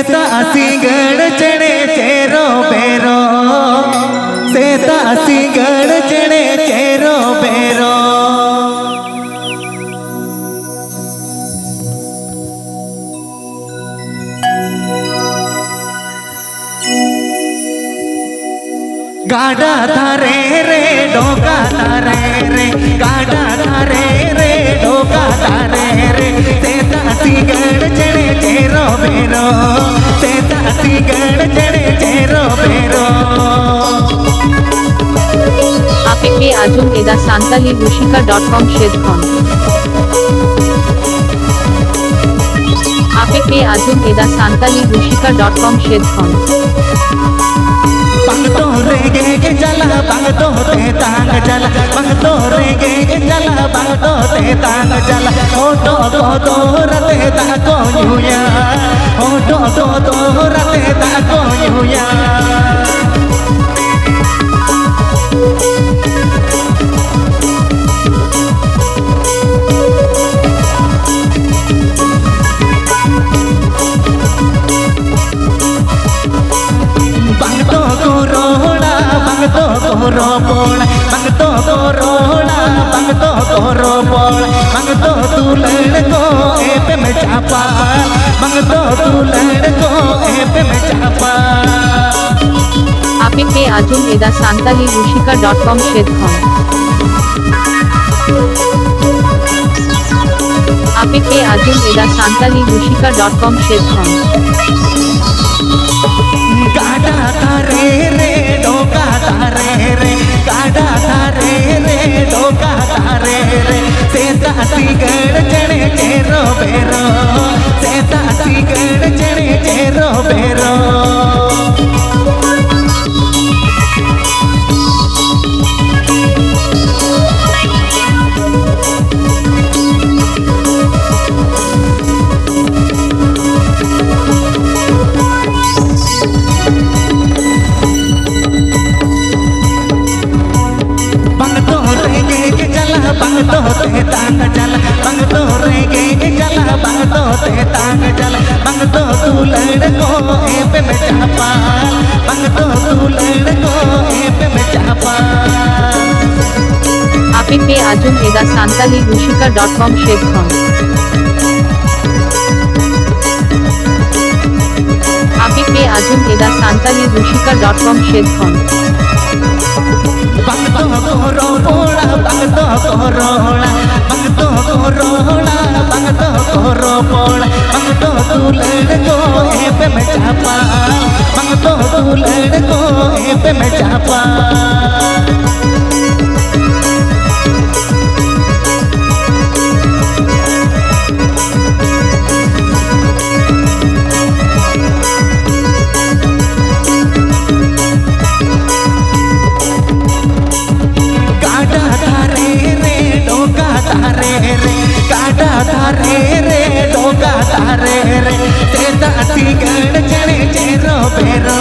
सेता सिंगड़ चढ़े चेरो बेरो सेता सिंगड़ चढ़े चेरो बेरो गाड़ा धारे रे डोका धारे रे गाड़ा धारे रे डोका धारे रे सेता सिंगड़ चढ़े चेरो बेरो सेता सिंगड़ चढ़े चेरो बेरो APK Ajum Eda Santali Rushika.com Shedkhon APK Ajum Eda Santali Rushika.com Shedkhon पंगतो रेगे के जला पंगतो ते तांग जला पंगतो रेगे के जला पंगतो ते तांग जला ओटो तो रते ता को न्यूया ओटो तो रते ता को न्यूया रो बोल मंगतो को रोड़ा मंगतो को रो बोल मंगतो तू लड़ को ए पे में चापा मंगतो तू लड़ को ए पे में चापा APK Ajum Eda Santali Rushika.com Shedkhon APK Ajum Eda Santali Rushika.com Shedkhon गाड़ा धारे रे डोका धारे रे गाड़ा धारे रे डोका धारे रे सेता सिंगड़ चढ़े चेरो बेरो सेता सिंगड़ चढ़े चेरो बेरो पंगतो ते तांग जला पंगतो रेगे के जला पंगतो ते तांग जला पंगतो तू लड़ को ए पे में चापा पंगतो तू लड़ को ए पे में चापा APK Ajum Eda Santali Rushika.com Shedkhon APK Ajum Eda Santali Rushika.com Shedkhon पंगतो को रो बोला पंगतो को रोड़ा पंगतो को रोड़ा पंगतो को रो बोला पंगतो तू लड़ को ए पे में चापा पंगतो तू लड़ को ए पे में चापा गाड़ा धारे रे डोका धारे रे सेता सिंगड़ चढ़े चेरो बेरो